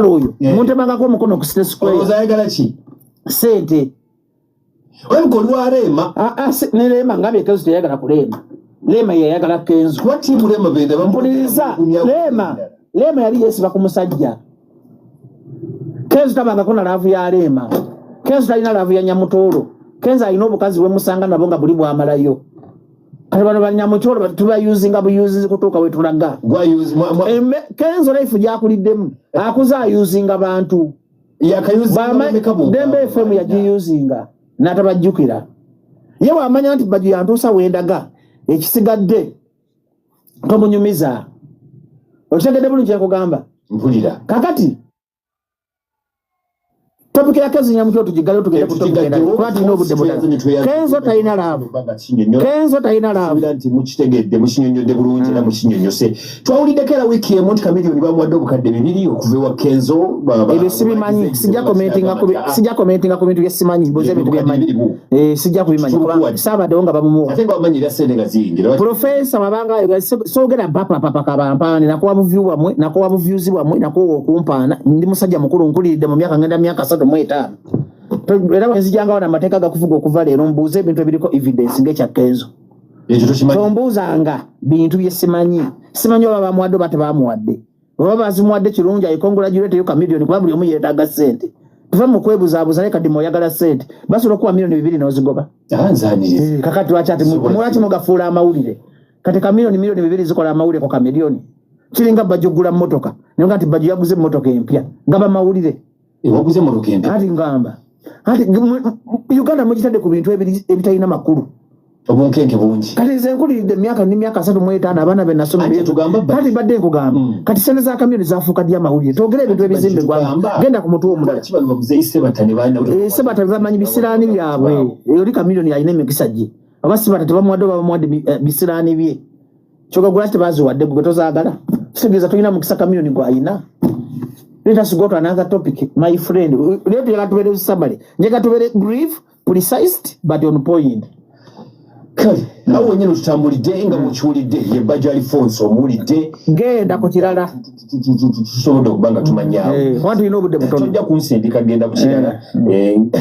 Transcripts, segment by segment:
oyo muntemangako omukono ku State Square ozayagala ki sente wewe kolwa Lema ne Lema ngabe Kenzo teyagala kulema Lema yayagala Kenzo kwa timu Lema benda bampuliriza Lema yali yesiba ku musajja Kenzo tabanga kona laavu ya Lema Kenzo talina laavu ya Nyamutoro Kenzo alina obukazi we musanga nabo nga buli bwamalayo kati bano banyamutoro tuba using kutuuka we tulaga Kenzo life gyakuliddemu akuza using abantu Dembe FM yagiusinga natabajjukira ye wamanya nti baju yantuusa wendaga ekisigadde tomunyumiza okitegedde bulungi yakugamba mpulira kakati topic ya Kenzo Nyamutoro tugigale tugende kutokugenda kwati n'obudde butala Kenzo talina laavu nti mukitegedde mukinyonyodde bulungi na mukinyonyose twawuliddeko wiki emu nti Chameleone bamuwadde obukadde 2 okuva ewa Kenzo ebyo sibimanyi sijja commentinga ku bintu byesimanyi mboze ebintu byamanyi sijja kubimanyi kubanga saabaddewo nga bamumuwa ate nga bamanyira sente nga ziyingira Profesa Mabanga soogera papa kabampaane nakuwa buvyuzi bwamwe nakuwa okumpaana ndi musajja mukulu nkuliridde mu myaka 35 era wenzijanga wana amateeka gakuvuga okuva leero mbuuze ebintu ebiriko evidence ng'ekya Kenzo tombuuzanga bintu bye simanyi oba bamuwadde oba tebamuwadde oba bazimuwadde kirungi ayikongulagirete yo Chameleone kuba buli omu yeetaaga ssente tuva mu kwebuzaabuza naye kati oyagala ssente basobola okuwa milioni 2 n'ozigoba kakati lwaki ati mulwaki mugafuula amawulire kati Chameleone milioni 2 zikola amawulire ko Chameleone kiringa bajja okugula mmotoka naye nga nti bajja yaguze emmotoka empya gaba amawulire waguze mu lukembe ati ngamba ati Uganda mujitadde ku bintu ebitalina makulu obunkenke bungi kati nze nkulidde emyaka 35 abaana be nasoma kati badde nkugamba kati sente za Chameleone zafuuka dya amawulire togera ebintu ebizimbe gwanga genda ku mutu omulala sebata bamanyi bisiraani byabwe oli Chameleone alina emikisa gye abasibata tebamuwadde bisiraani bye kyogagula tebaziwadde gwe tozaagala kitegeeza tulina mukisa Chameleone gw'alina. Let us go to another topic, my friend. Let me get to summary. Njega to brief, precise, but on point. Kali, awo nyino tutambulidde nga mukiwulidde ye Bajja Alfonso omulidde genda ku kirala tusobodde okubanga tumanyaawo wantu ino obudde butono tojja kunsindika genda ku kirala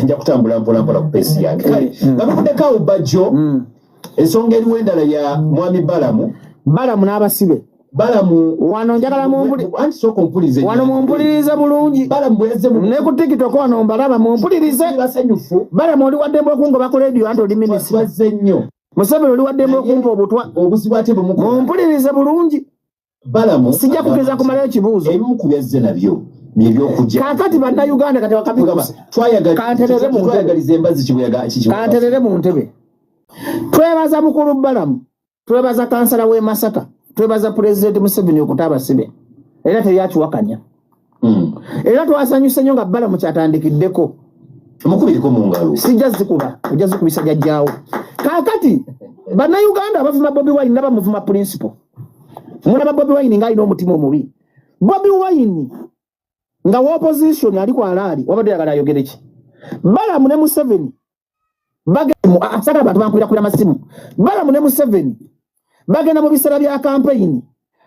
nja kutambula mpola ku peesi yange kale bamukuddeko Bajjo ensonga eriwo endala ya mwami Balamu n'abasibe Balamu wano njagala anti soko mpulirize wano mumpulirize bulungi Balamu bweze ne ku TikTok wano mbalaba mumpulirize basanyufu Balamu oli waddembe okungoba ku radio anti oli minisita bazze nnyo Museveni oli waddembe okumpa obutwa obusibwate mumpulirize bulungi Balamu sijja kugeza kumalayo ekibuuzo ebimu ku byazze nabyo by'okujja kakati bannayuganda kati wakabigaba twayagaliza embazi kanterere mu ntebe twebaza mukulu Balamu twebaza kansala w'e Masaka twebaza President Museveni okutaba sibe era teyakiwakanya era twasanyuse nnyo nga Balamu kyatandikiddeko mukubiriko mu ngalo sijja zikuba ojja zikubisa jjajjaawo kakati bannayuganda abavuma Bobi Wine n'abamuvuma principal mulaba Bobi Wine ng'alina omutima omubi Bobi Wine nga wa opposition ali ku alaali wabadde yagala ayogere ki Balamu ne Museveni asaka abantu bankulira masimu Balamu ne Museveni bagenda mu biseera bya campaign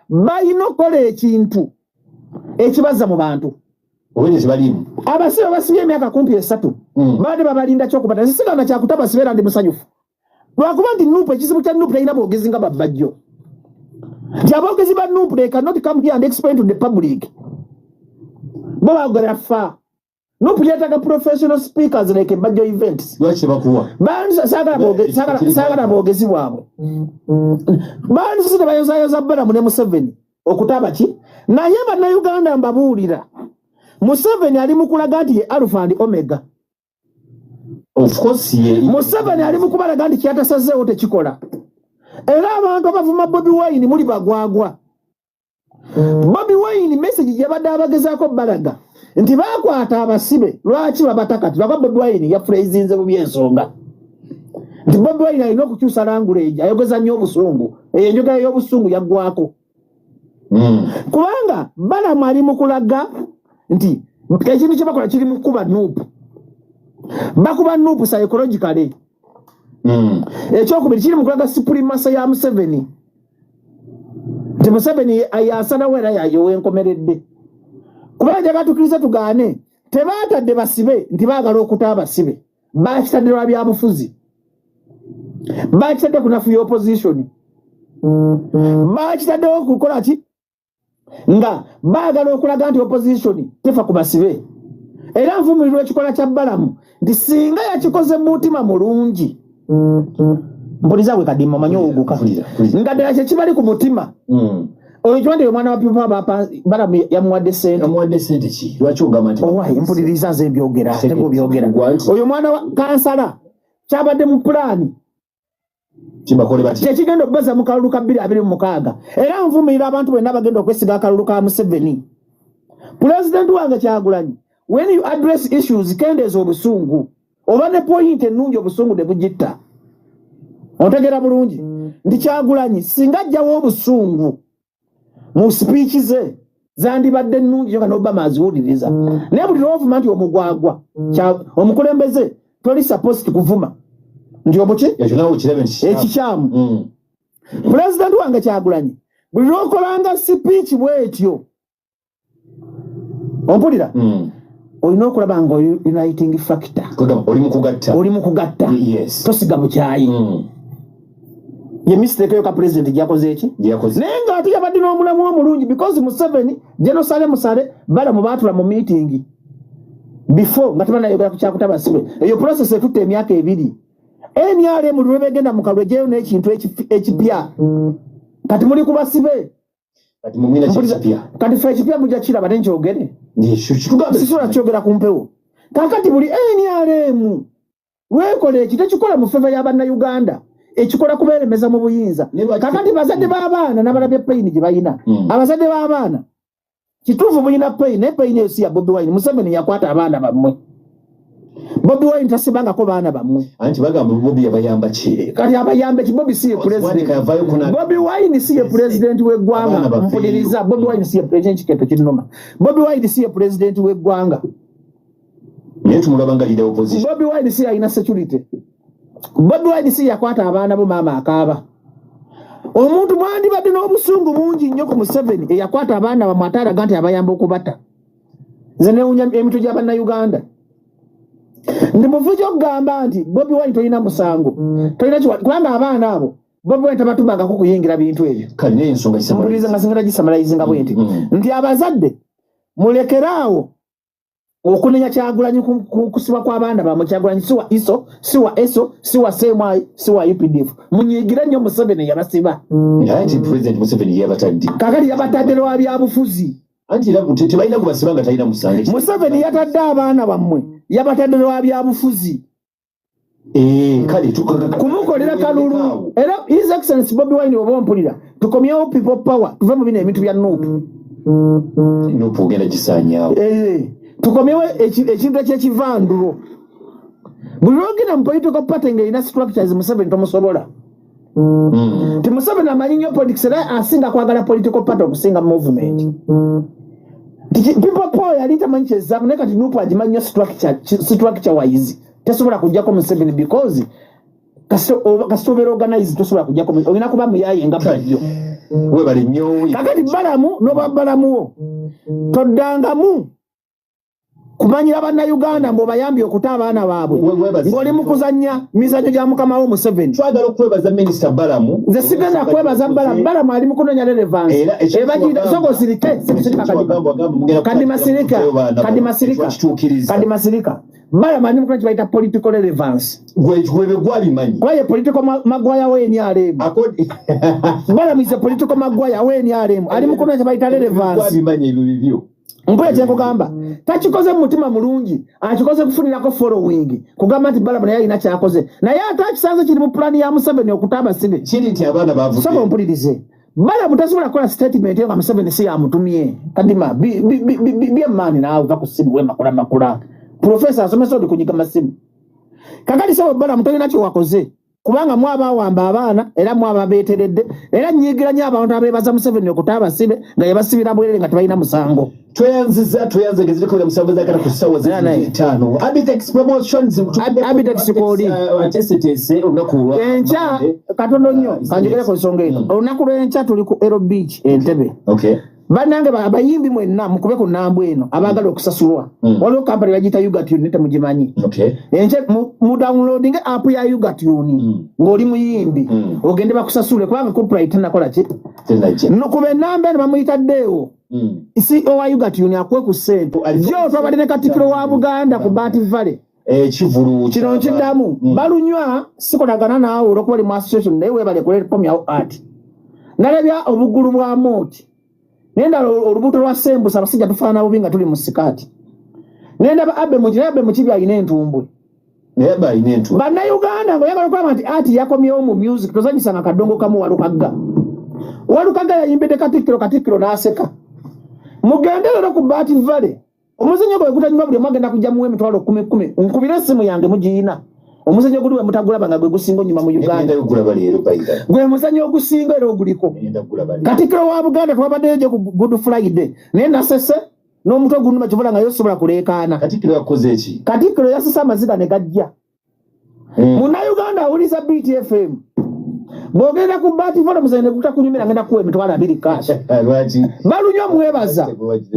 bayina okukola ekintu ekibaza mu bantu abasibe basibye emyaka 3 baade babalinda kyokubata sisigana kyakutaba sibeera ndi musanyufu lwakuba nti Nuupu ekizibu kya Nuupu talina boogezi nga Bajjo nti aboogezi ba Nuupu they cannot come here and explain to the public bo baagala fa Nuupu yetaaga professional speakers like Bajjo events lwaki bakuwa saagala boogezi bwabwe bantu sisi bayozayoza Balamu ne Museveni okutaba ki naye bannayuganda mbabuulira Museveni ali mu kulaga nti ye Alpha and Omega of course Museveni ali mu kubalaga nti kyatasazeewo tekikola era abantu abavuma Bobi Wine muli bagwagwa Bobi Wine message gye badde abagezaako balaga nti bakwata abasibe lwaki babatakati lwaka Bobi Wine yafulezinze mu byensonga nti Bobi Wine alina okukyusa language ayogeza nnyo obusungu eyo enjogera y'obusungu yaggwako kubanga Balamu ali mu kulaga nti ekintu kye bakola kiri mu kuba Nuupu bakuba Nuupu psychologically ekyokubiri kiri mu kulaga supremacy ya Museveni nti Museveni ayasalawo era yayowa enkomeredde Kubanga njagala tukkirize tugaane tebaatadde basibe nti baagala okuta basibe baakitadde lwa byabufuzi baakitadde kunafuya opposition baakitaddewo okukola ki nga baagala okulaga nti opposition tefa ku basibe era nvumirirwa ekikola kya Balamu nti singa yakikoze mu mutima mulungi mpuliza bwe kadima omanyi oguka nga ddala kyekibali ku mutima oyo kyonde omwana wa pipa Balamu yamuwadde ssente ki lwaki ogamba nti mpuliriza nze mbyogera tego byogera oyo mwana wa kansala kyabadde mu pulaani kyekigenda okubaza mu kalulu ka 2026 era nvumirira abantu bonna bagenda okwesiga akalulu ka Museveni pulezidenti wange Kyagulanyi when you address issues kendeeza obusungu oba ne point ennungi obusungu ne bugitta ontegera bulungi nti Kyagulanyi singa ajjawo obusungu mu speech ze zandibadde nnungi nga n'Obama aziwuliriza naye buli lw'ovuma nti omugwagwa omukulembeze toli supposed kuvuma nti obuki ekikyamu pulezidenti wange Kyagulanyi buli lw'okolanga speech bwetyo ompulira olina okulaba nga uniting factor oli mu kugatta tosiga bukyayi ye mistake yo ka president gyakoze eki naye nga ate yabadde n'omulamu omulungi because Museveni Jerusalem Sale Balamu baatula mu meeting before nga tebanayogera ku kyakuta basibe eyo process etutte emyaka 2 NRM lwe begenda mu kalwe jeyo n'ekintu ekipya kati muli kubasibe kati mumina ekipya kati fe ekipya mujja kiraba nenkyogere sisula kyogera ku mpewo kakati buli NRM weekole eki tekikola mu feva y'Abannayuganda ekikola kubeeremeza mu buyinza kakati bazadde b'abaana n'abalabye payini gye balina abazadde b'abaana kituufu bulina payini naye payini eyo si ya Bobi Wine Museveni yakwata abaana bammwe Bobi Wine tasibangako baana bammwe anti bagamba Bobi yabayamba ki kati abayambe ki Bobi si ye president Bobi Wine si ye president w'eggwanga mpuliriza Bobi Wine si ye president kiketo kinoma Bobi Wine si ye president w'eggwanga naye tumulabanga leader opposition Bobi Wine si alina security Bobi Wine si yakwata abaana bo maama akaaba omuntu mwandibadde n'obusungu bungi nnyo ku Museveni eyakwata abaana bamwatalaga nti abayamba okubata nze newunya emitwe gy'Abannayuganda ndi muvujo okugamba nti Bobi Wine tolina musango tolina kubanga abaana abo Bobi Wine tabatumangako kuyingira bintu ebyo kale naye ensonga mpuliriza nga singenda gisamalayizinga bwenti nti abazadde mulekeraawo okunenya Kyagulanyi kusibwa kw'abaana bamwe Kyagulanyi siwa iso siwa eso siwa semwai siwa UPDF munyigira nnyo Museveni yabasiba anti president Museveni yabatadde kakati yabatadde lwa byabufuzi anti tebalina kubasiba nga talina musango Museveni yatadde abaana bammwe yabatadde lwa byabufuzi kale kumukolera kalulu era His Excellency Bobi Wine oba mpulira tukomyewo people power tuve mu bino ebintu bya Nuupu ogenda gisaanyaawo tukomyewo ekintu ekyekivanduro buli lwogenda mu political party ng'erina structures Museveni tomusobola ti Museveni amanyi nnyo politics era asinga kwagala political party okusinga movement people power yali tamanyi kyezaamu naye kati Nuupu agimanyi nnyo structure wise tesobola kujjako Museveni because kasita obeera organize tosobola kujjako olina kuba muyaye nga bulijjo webale nnyo kakati Balamu n'oba Balamuwo toddangamu kumanyira Bannayuganda ng'obayambye okuta abaana baabwe ng'oli mu kuzannya mizannyo gya mukama wo Museveni twagala okwebaza minisita Balamu nze sigenda kwebaza Balamu ali mu kunoonya relevance sogo sirike kadi masirika Balamu ali mu kunoonya kibayita political relevance gwebe gwabimanyi kwaye political magwaya w'NRM Balamu is a political magwaya w'NRM ali mu kunoonya kibayita relevance gwabimanyi ebyo bibyo mpule kyekugamba takikoze mu mutima mulungi akikoze kufunirako following kugamba nti Balamu naye alina kyakoze naye ate akisanze kiri mu pulani ya Museveni okuta abasibe kiri nti abaana bavuge sobo mpulirize Balamu tasobola kukola statement nga Museveni si yamutumye kadima bie mani naawe va ku simu wema makula profesa asomesa odi kunyiga masimu kakati sobo Balamu tolina kyo wakoze kubanga mwabawamba abaana era mwababeeteredde era nyigira nnyo abantu abeebaza Museveni okuta abasibe nga yebasibira bwerere nga tebalina musango tweyanze ngeziriko ya musango zakala ku ssaawa z'etaano Abitex Promotions Abitex kodi atesitese olunaku lwa enkya katono nnyo kanjogere ku nsonga eno olunaku lw'enkya tuli ku Aero Beach Entebbe Banange abayimbi mwenna mukube ku nnambu eno abagala okusasulwa. Waliwo kampani bagiyita Yugatune temugimanyi. Enche mu downloading app ya Yugatune ng'oli muyimbi ogende bakusasule kubanga copyright nakola ki? No kube nnamba eno bamuyitaddeewo. Isi owa Yugatune akwe ku ssente. Jo twabadde ne Katikkiro wa Buganda ku Baati Valley. Chivulu kino kidamu balunywa sikolagana naawe olwokuba oli mu association naye weebale kulekomyawo art. Nalabya obugulu bwa mooti. Nenda olubuto lwa sembusa abasajja tufaana bubi nga tuli mu sikaati. Nenda abe mu kibi alina entumbwe. Bannayuganda ng'oyagala okulaba nti ati yakomyewo mu music tozanyisanga kadongo kamu Walukagga. Walukagga yayimbidde Katikkiro n'aseka. Mugende leero ku Baati Valley. Omuzannyo gwe gutanyuma buli mwagenda kujja muwe emitwalo 10. Nkubira essimu yange mugiyina. Omuzannyo guli we mutagulaba nga gwe gusinga onyuma mu Uganda. Gwe muzannyo ogusinga era oguliko. Katikkiro wa Buganda twabaddeyo gye ku Good Friday. Naye nasese n'omutwe gunuma kivula nga yosobola kuleekaana. Katikkiro yakoze eki? Katikkiro yasese amaziga ne gajja. Munnayuganda awuliza BTFM. Bwogenda ku Baati Valley muzannyo gutakunyumira ngenda kuwa emitwalo 2 cash. Balunywa mwebaza.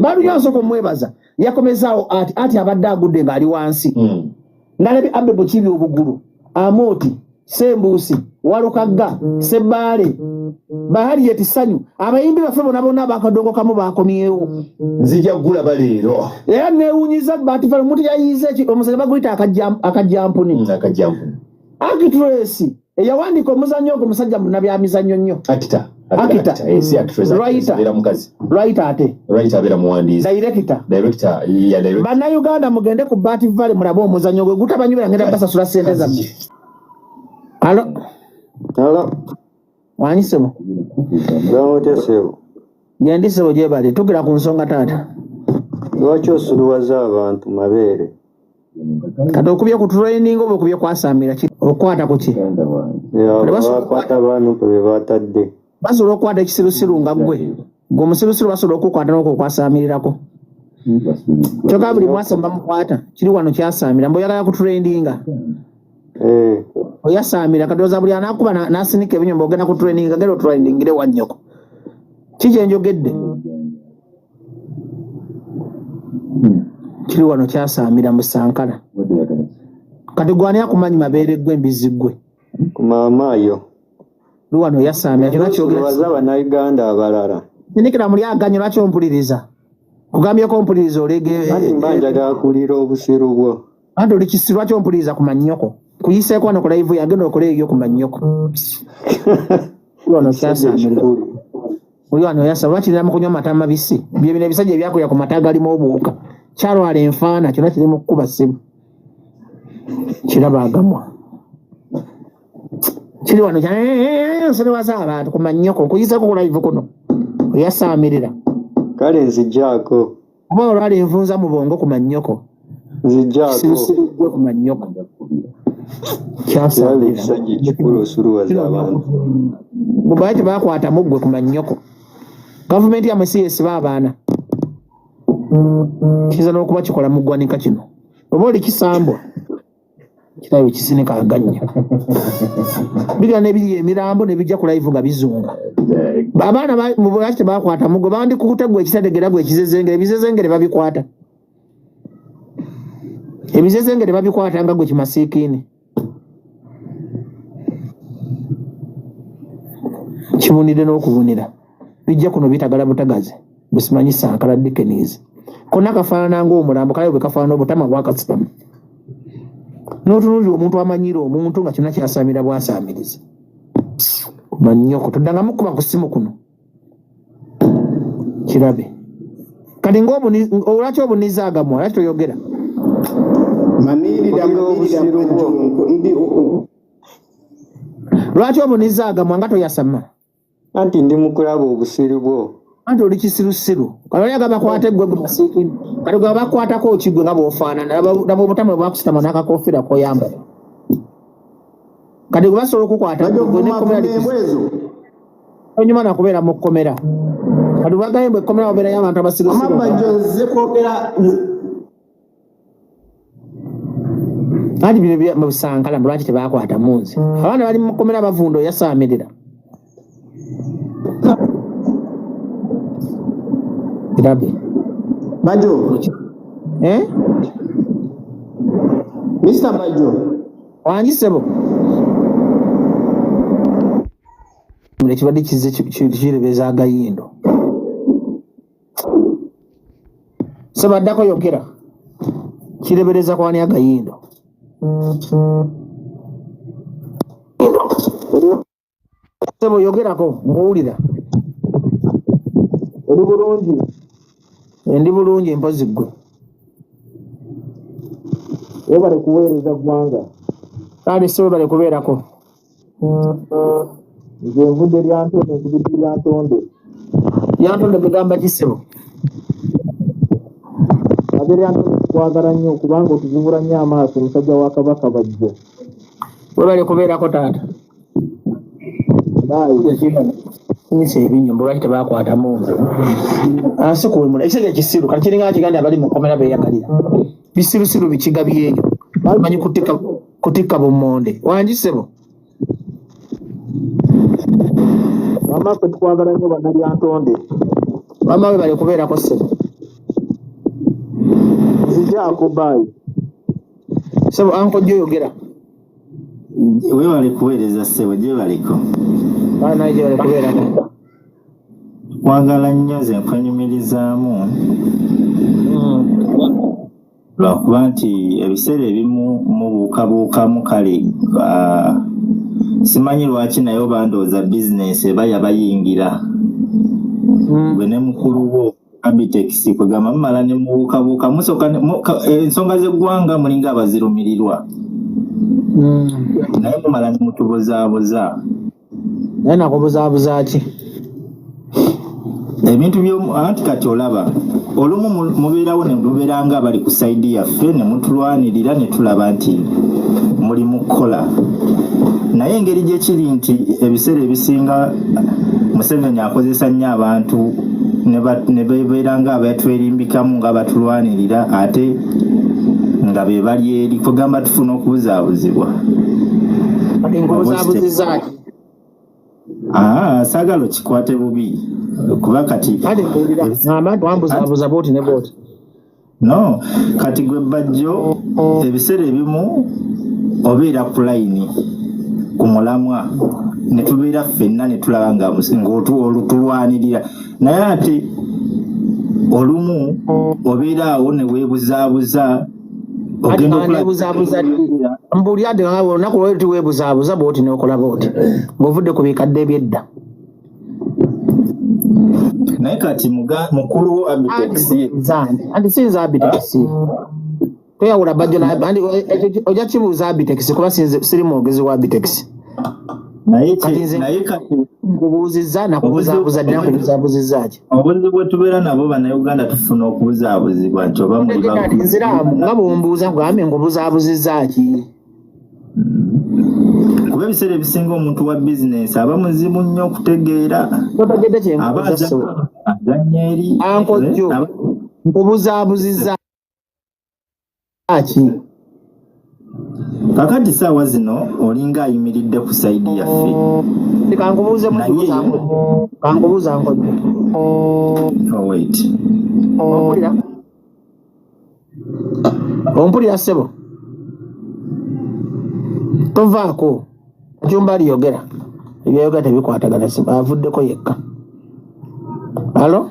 Balunywa nsoko mwebaza. Yakomezaawo ati abadde agudde ng'ali wansi. Nalabye abe mu kibi obugulu. Amooti, Sembuusi, Walukagga, Sebbaale, Bahariet Ssanyu. Abayimbi baffe bonna abakadongo kamu baakomyewo. Nzija kugulaba leero. Era neewunyiza Baati Valley omuntu yayize omusajja baguyita akajjampuni. Actress eyawandiika omuzannyo ogwo musajja munnabyamizannyo nnyo. Akita. Writer ate. Abera muwandiisi. Director. Bannayuganda mugende ku Baati Valley mulabe omuzannyo gwe gutabanyubira ngenda basasula ssente zammwe. Halo. Wanyisemo. Bamutesebo. Nyandisebo gyebali tugira ku nsonga taata. Lwaki osuluwaza abantu mabeere? Kati okubye ku training oba okubye kwasamira okwata ku ki? Bakwata abantu kwe batadde. Basobola okukwata ekisirusiru nga gwe omusirusiru basobola okukwata n'okukwasaamirirako. Kyokka buli mwasa bamukwata kiri wano kyasaamira mbu oyagala kutraininga. Oyasaamira kadooza buli anaakuba n'asinika ebinyombo ogenda ku training agenda otrainingire wa nnyoko. Kiki enjogedde? Kiri wano kyasaamira mu Sankara. Kati gwani akumanyi mabeere gwe embizi gwe? Ku maamaayo. Luwano yasaamira kino kyogera. Baza bannayuganda abalala. Sinikira muli aganyo lwaki ompuliriza? Ogambye ko ompuliriza olege. Ati mbanjaga akulira obusiru bwo. Andi oli kisiru lwaki ompuliriza ku mannyoko? Kuyiseeko wano ku live yagenda okole eyo ku mannyoko. Luwano kyasaamira. Luwano yasaamira lwaki nira mu kunywa amata mabisi. Bye bino ebisajja ebyakulira ku mata galimu obuwuka. Kyalwala enfaana kyonna kiri mu kukuba ssimu. Kiraba agamwa. Kiri wano nsiriwaza abantu ku mannyoko kuyiseeko ku live kuno. Oyasaamirira. Kale nzijjaako. Oba olwala envunza mu bwongo ku mannyoko. Nzijjaako. Sirigwe ku mannyoko. Kyasaamirira. Ekisajja ekikulu osuluwaza abantu. Bubaye tebakwata muggwe ku mannyoko. Gavumenti yamwe si yesiba abaana. Kiza n'okuba kikola mu ggwanika kino. Oba oli kisambwa. Kirayo kisinika aganya. Biga nebiri emirambo nebijja ku live nga bizunga. Abaana mu bwaki tebakwata muggwe bandi kukutegwa ekitategera gwe ekizezengere ebizezengere babikwata. Ebizezengere babikwata nga gwe kimasiikini. Kibunire n'okubunira. Bijja kuno bitagala butagazi. Busimanyi Sankara Dickens. Konna kafaanana ng'omulambo kale bwe kafaanana obutama bwakasitamu. N'otunuulira omuntu amanyira omuntu nga kyonna kyasaamira bwasaamiriza. Mannyoko toddanga mukuba ku ssimu kuno. Kirabe. Kati olwaki obuniza agamwa lwaki toyogera? Lwaki obuniza agamwa nga toyasama? Anti ndi mu kulaba obusiru bwo. Anti oli kisirusiru. Kali agamba kwate gwe masiikini. Kali gwe bakwatako okigwe nga bw'ofaanana. Nabo obutama bwakusitama n'akakofiira k'oyambala. Kati gwe basobola okukwata gwe n'ekkomera likisiru. Onyuma nakubeera mu kkomera. Kati bwagaye mbwe ekkomera wabeerayo abantu abasirusiru. Amabajjo nze kwogera. Anti bino mu Sankara lwaki tebakwata munzi. Abaana bali mu kkomera bavunda oyasaamirira. Irabe. Bajo. Mr. Bajo. Wangi sebo. Mule kibadde kize kirebeza agayindo. Seba ddako yogera. Kirebereza kwani agayindo. Sebo yogerako ngowulira. Oli bulungi. Ndi bulungi mpozi ggwe. Webale kuweereza ggwanga. Kale sebo bale kubeerako. Nze nvudde lyantonde nkubidde lyantonde. Lyantonde bigamba kisebo. Ate lyantonde tukwagala nnyo kubanga otuzibula nnyo amaaso omusajja wa Kabaka Bajjo. Webale kubeerako taata. Nise ebinyo mbulwaki tebakwatamu asi kuwemula ekisege kisiru kati kiringa kigandi abali mukomera beyagalira bisirusiru bikiga byeyo manyi kutika bumonde wanjisebo mama kwe tukwagala nnyo bannalyantonde mama we bali kubeerako sebo nzijaako baayi sebo anko jjo yogera webale kuweereza ssebo gye baliko baana gye bali kubeerako kwagala nnyo ze nkwenyumirizaamu lwakuba nti ebiseera ebimu mubuukabuukamu kale simanyi lwaki naye obandooza bizinesi eba yabayingira gwe ne mukulu wo Abitex kwegamba mumala ne mubuukabuuka musooka ensonga z'eggwanga mulinga abazirumirirwa naye mumala ne mutubuzaabuza naye nakubuzaabuza ki ebintu anti kati olaba olumu mubeerawo ne mubeera nga bali ku saidi yaffe ne mutulwanirira ne tulaba nti muli mu kukola naye engeri gye kiri nti ebiseera ebisinga Museveni akozesa nnyo abantu ne bebeera nga abatwerimbikamu nga batulwanirira ate nga be bali eri kugamba tufuna okubuzaabuzibwa saagala okikwate bubi kuba kati abantu ambuzaabuza booti ne booti no kati gwe Bajjo ebiseera ebimu obeera ku layini ku mulamwa ne tubeera ffenna ne tulaba ng'olutulwanirira naye ate olumu obeera awo ne weebuzaabuza mbuli ate olunaku lwali tiweebuzaabuza booti n'okola booti ng'ovudde ku bikadde ebyedda naye kati mukulu Abitex anti sinza Abitex toyawula Bajjo ojja kibuuza Abitex kuba siri mwogezi wa Abitex naye kati nkubuuzizza nakubuzaabuza dde nakubuzaabuziza ki obuzibu bwe tubeera nabo bannayuganda tufuna okubuzaabuzibwa nti oba muli nziraamu nga bwombuuza nkugambe nkubuzaabuzizza ki kuba ebiseera ebisinga omuntu wa bizinesi aba muzibu nnyo okutegeera totegedde kyenkubuuza azannya eri ankojjo nkubuzaabuzizza ki kakati saawa zino olinga ayimiridde ku saidi yaffe kankubuuze kankubuuza nkojjo ompulira ssebo tovaako ekyumba aliyogera ebyayogera tebikwatagana avuddeko yekka alo